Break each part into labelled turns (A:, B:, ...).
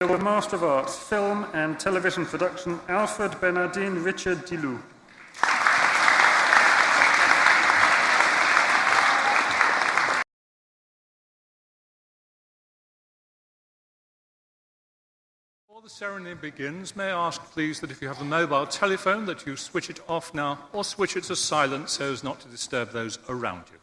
A: with Master of Arts, Film and Television Production, Alfred DILOU.
B: Before the ceremony begins, may I ask please that if you have a mobile telephone that you switch it off now or switch it to silent so as not to disturb those around you.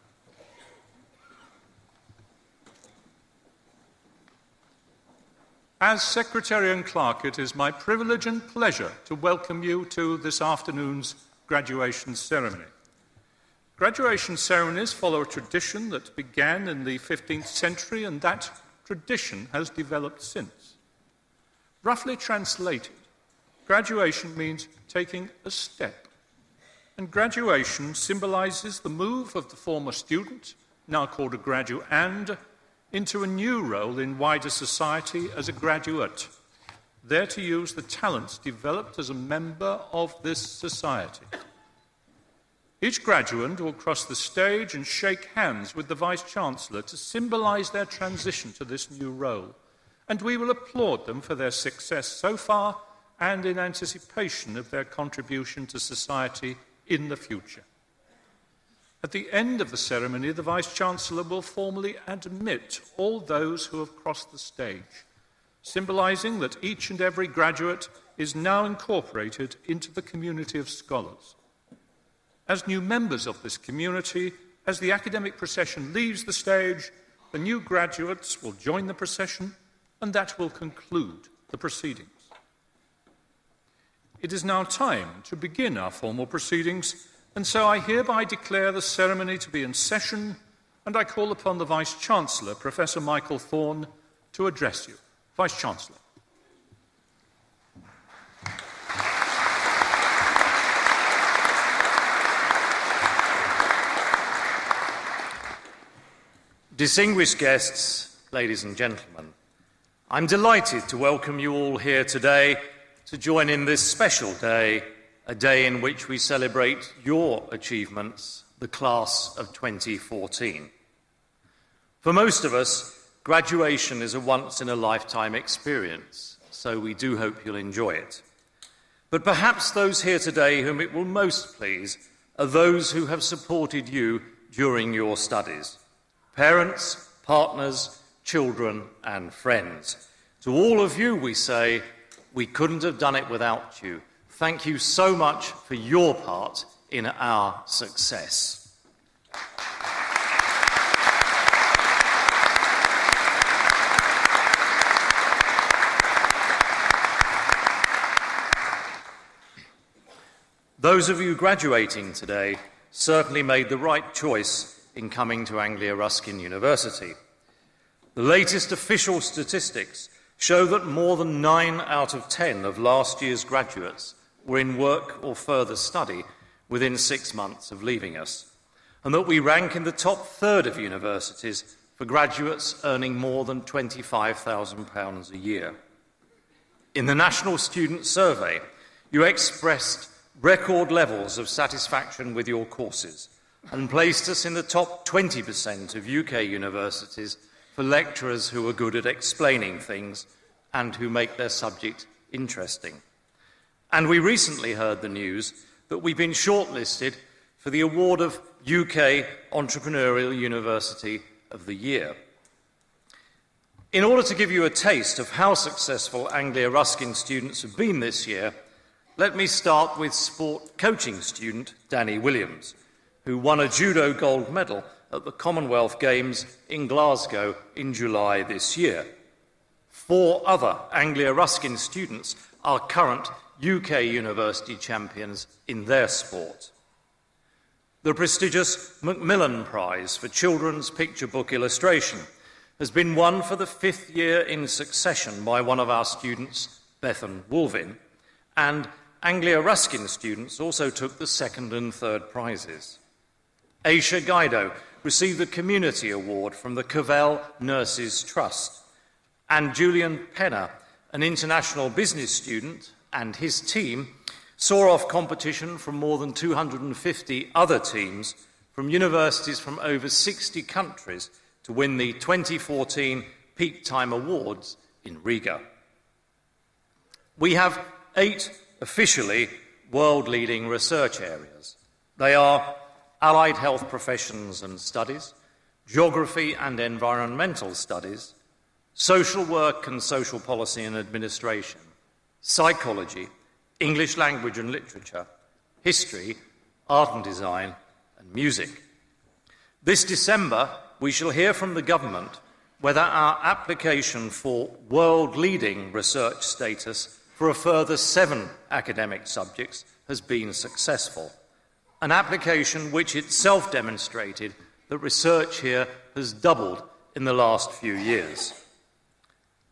B: As Secretary and Clerk, it is my privilege and pleasure to welcome you to this afternoon's graduation ceremony. Graduation ceremonies follow a tradition that began in the 15th century, and that tradition has developed since. Roughly translated, graduation means taking a step, and graduation symbolizes the move of the former student, now called a graduand, into a new role in wider society as a graduate, there to use the talents developed as a member of this society. Each graduand will cross the stage and shake hands with the Vice-Chancellor to symbolize their transition to this new role, and we will applaud them for their success so far and in anticipation of their contribution to society in the future. At the end of the ceremony, the Vice-Chancellor will formally admit all those who have crossed the stage, symbolizing that each and every graduate is now incorporated into the community of scholars. As new members of this community, as the academic procession leaves the stage, the new graduates will join the procession, and that will conclude the proceedings. It is now time to begin our formal proceedings, and so I hereby declare the ceremony to be in session, and I call upon the Vice-Chancellor, Professor Michael Thorne, to address you. Vice-Chancellor.
C: Distinguished guests, ladies and gentlemen, I'm delighted to welcome you all here today to join in this special day, a day in which we celebrate your achievements, the class of 2014. For most of us, graduation is a once-in-a-lifetime experience, so we do hope you'll enjoy it. But perhaps those here today whom it will most please are those who have supported you during your studies. Parents, partners, children and friends. To all of you we say, we couldn't have done it without you. Thank you so much for your part in our success. Those of you graduating today certainly made the right choice in coming to Anglia Ruskin University. The latest official statistics show that more than 9 out of 10 of last year's graduates were in work or further study within 6 months of leaving us, and that we rank in the top third of universities for graduates earning more than £25,000 a year. In the National Student Survey, you expressed record levels of satisfaction with your courses and placed us in the top 20% of UK universities for lecturers who are good at explaining things and who make their subject interesting. And we recently heard the news that we've been shortlisted for the award of UK Entrepreneurial University of the Year. In order to give you a taste of how successful Anglia Ruskin students have been this year, let me start with sport coaching student Danny Williams, who won a judo gold medal at the Commonwealth Games in Glasgow in July this year. 4 other Anglia Ruskin students are current UK university champions in their sport. The prestigious Macmillan Prize for Children's Picture Book Illustration has been won for the 5th year in succession by one of our students, Bethan Woolvin, and Anglia Ruskin students also took the 2nd and 3rd prizes. Aisha Gaido received the Community Award from the Cavell Nurses Trust, and Julian Penner, an international business student, and his team saw off competition from more than 250 other teams from universities from over 60 countries to win the 2014 Peak Time Awards in Riga. We have 8 officially world-leading research areas. They are allied health professions and studies, geography and environmental studies, social work and social policy and administration, psychology, English language and literature, history, art and design, and music. This December, we shall hear from the government whether our application for world-leading research status for a further 7 academic subjects has been successful, an application which itself demonstrated that research here has doubled in the last few years.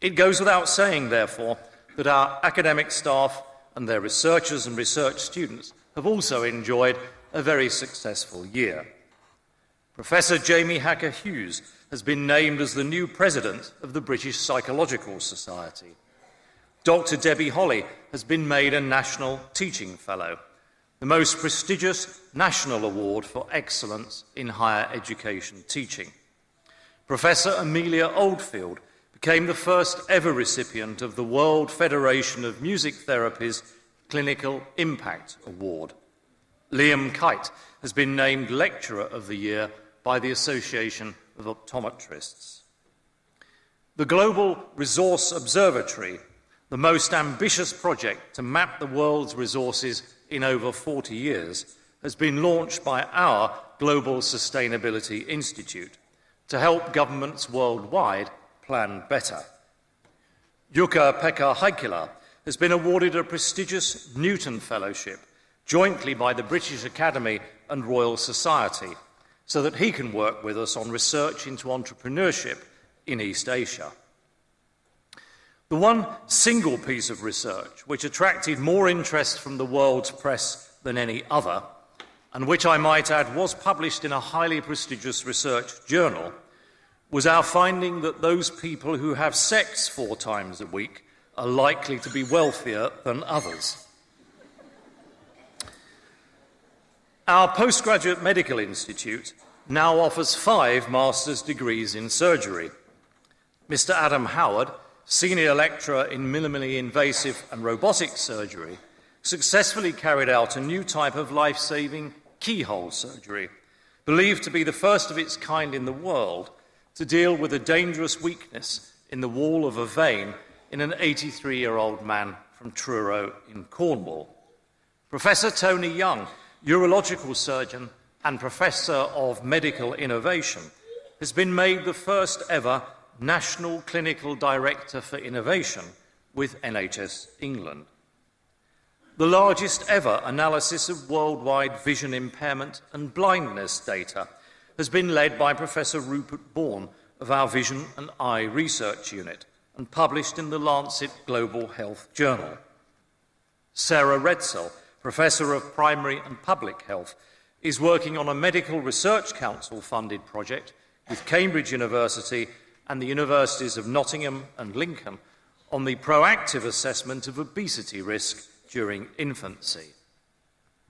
C: It goes without saying, therefore, that our academic staff and their researchers and research students have also enjoyed a very successful year. Professor Jamie Hacker-Hughes has been named as the new president of the British Psychological Society. Dr. Debbie Holly has been made a National Teaching Fellow, the most prestigious national award for excellence in higher education teaching. Professor Amelia Oldfield became the first ever recipient of the World Federation of Music Therapy's Clinical Impact Award. Liam Kite has been named Lecturer of the Year by the Association of Optometrists. The Global Resource Observatory, the most ambitious project to map the world's resources in over 40 years, has been launched by our Global Sustainability Institute to help governments worldwide plan better. Jukka-Pekka Heikkila has been awarded a prestigious Newton Fellowship jointly by the British Academy and Royal Society so that he can work with us on research into entrepreneurship in East Asia. The one single piece of research which attracted more interest from the world's press than any other, and which I might add was published in a highly prestigious research journal, was our finding that those people who have sex 4 times a week are likely to be wealthier than others. Our postgraduate medical institute now offers 5 master's degrees in surgery. Mr. Adam Howard, senior lecturer in minimally invasive and robotic surgery, successfully carried out a new type of life-saving keyhole surgery, believed to be the first of its kind in the world to deal with a dangerous weakness in the wall of a vein in an 83-year-old man from Truro in Cornwall. Professor Tony Young, urological surgeon and Professor of Medical Innovation, has been made the first ever National Clinical Director for Innovation with NHS England. The largest ever analysis of worldwide vision impairment and blindness data has been led by Professor Rupert Bourne of our Vision and Eye Research Unit and published in the Lancet Global Health Journal. Sarah Redsell, Professor of Primary and Public Health, is working on a Medical Research Council-funded project with Cambridge University and the Universities of Nottingham and Lincoln on the proactive assessment of obesity risk during infancy.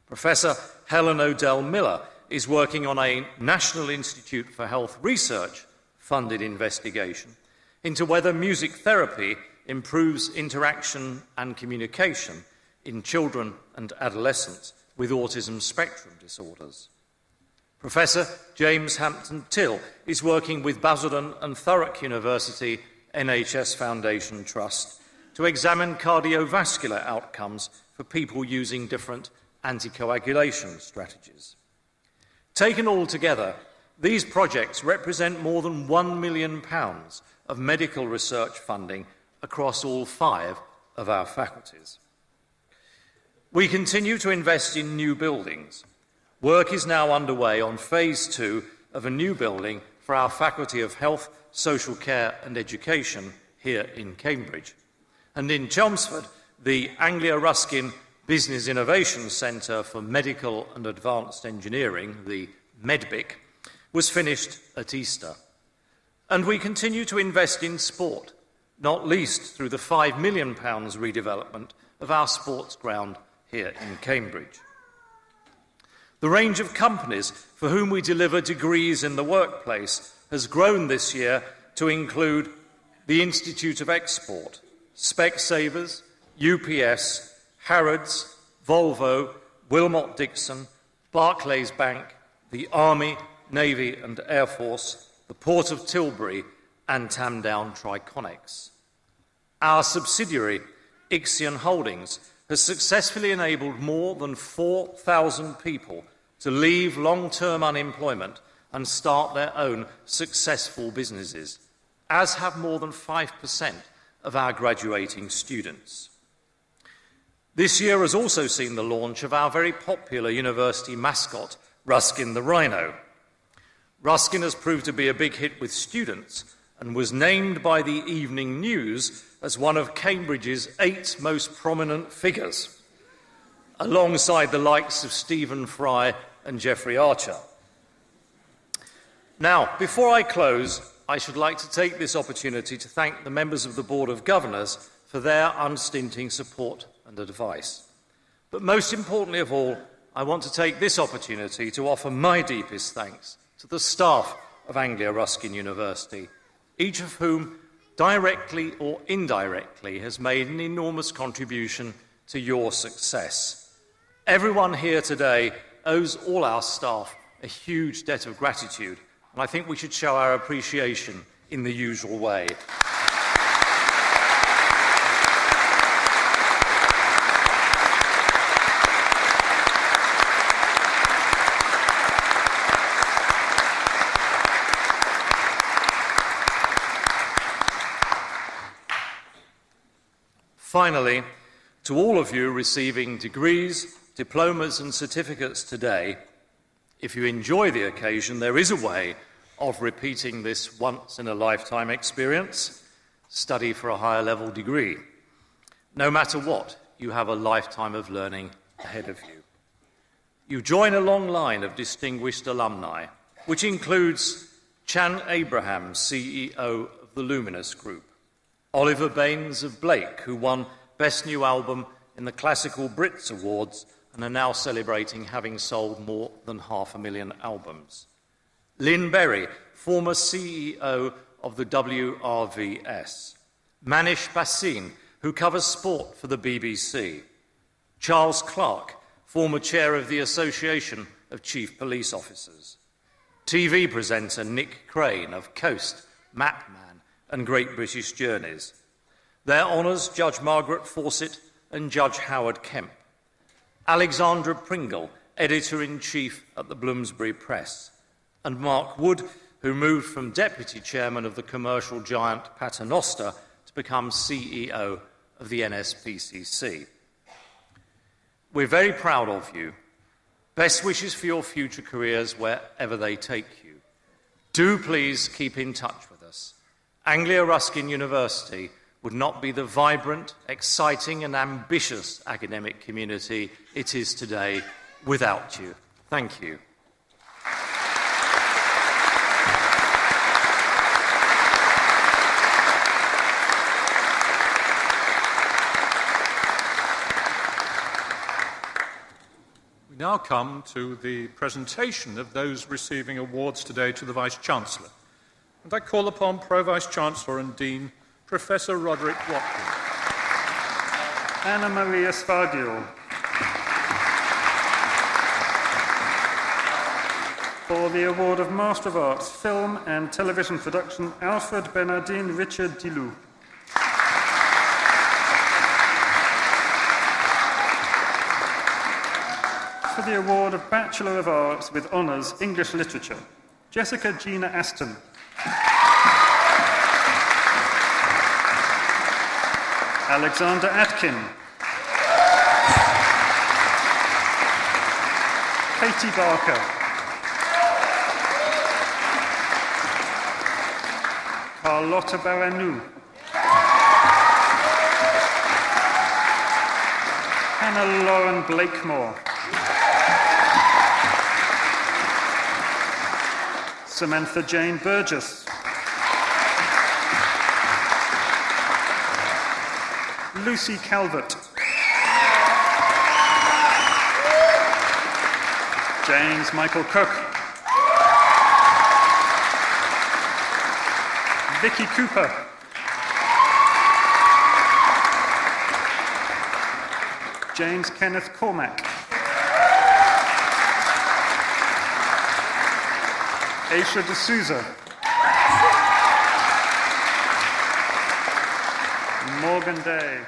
C: Professor Helen O'Dell-Miller is working on a National Institute for Health Research funded investigation into whether music therapy improves interaction and communication in children and adolescents with autism spectrum disorders. Professor James Hampton-Till is working with Basildon and Thurrock University NHS Foundation Trust to examine cardiovascular outcomes for people using different anticoagulation strategies. Taken all together, these projects represent more than £1 million of medical research funding across all 5 of our faculties. We continue to invest in new buildings. Work is now underway on Phase 2 of a new building for our Faculty of Health, Social Care and Education here in Cambridge. And in Chelmsford, the Anglia Ruskin Business Innovation Centre for Medical and Advanced Engineering, the MEDBIC, was finished at Easter. And we continue to invest in sport, not least through the £5 million redevelopment of our sports ground here in Cambridge. The range of companies for whom we deliver degrees in the workplace has grown this year to include the Institute of Export, Specsavers, UPS, Harrods, Volvo, Wilmot Dixon, Barclays Bank, the Army, Navy and Air Force, the Port of Tilbury and Tamdown Triconics. Our subsidiary, Ixion Holdings, has successfully enabled more than 4,000 people to leave long-term unemployment and start their own successful businesses, as have more than 5% of our graduating students. This year has also seen the launch of our very popular university mascot, Ruskin the Rhino. Ruskin has proved to be a big hit with students and was named by the Evening News as one of Cambridge's 8 most prominent figures, alongside the likes of Stephen Fry and Geoffrey Archer. Now, before I close, I should like to take this opportunity to thank the members of the Board of Governors for their unstinting support and advice. But most importantly of all, I want to take this opportunity to offer my deepest thanks to the staff of Anglia Ruskin University, each of whom, directly or indirectly, has made an enormous contribution to your success. Everyone here today owes all our staff a huge debt of gratitude, and I think we should show our appreciation in the usual way. Finally, to all of you receiving degrees, diplomas and certificates today, if you enjoy the occasion, there is a way of repeating this once-in-a-lifetime experience. Study for a higher level degree. No matter what, you have a lifetime of learning ahead of you. You join a long line of distinguished alumni, which includes Chan Abraham, CEO of the Luminous Group, Oliver Baines of Blake, who won Best New Album in the Classical Brits Awards and are now celebrating having sold more than 500,000 albums. Lynn Berry, former CEO of the WRVS. Manish Bhasin, who covers sport for the BBC. Charles Clarke, former chair of the Association of Chief Police Officers. TV presenter Nick Crane of Coast, Mapman and Great British Journeys. Their honours, Judge Margaret Fawcett and Judge Howard Kemp. Alexandra Pringle, Editor-in-Chief at the Bloomsbury Press. And Mark Wood, who moved from Deputy Chairman of the commercial giant Paternoster to become CEO of the NSPCC. We're very proud of you. Best wishes for your future careers wherever they take you. Do please keep in touch with us. Anglia Ruskin University would not be the vibrant, exciting and ambitious academic community it is today without you. Thank you.
B: We now come to the presentation of those receiving awards today to the Vice-Chancellor. And I call upon Pro-Vice-Chancellor and Dean, Professor Roderick Watkins.
A: Anna Maria Svardiol. For the award of Master of Arts, Film and Television Production, Alfred Bernardin Richard DILOU. For the award of Bachelor of Arts with Honours, English Literature, Jessica Gina Aston. Alexander Atkin. Katie Barker. Carlotta Baranou. Hannah Lauren Blakemore. Samantha Jane Burgess. Lucy Calvert. James Michael Cook. Vicky Cooper. James Kenneth Cormack. Aisha D'Souza. Morgan Day.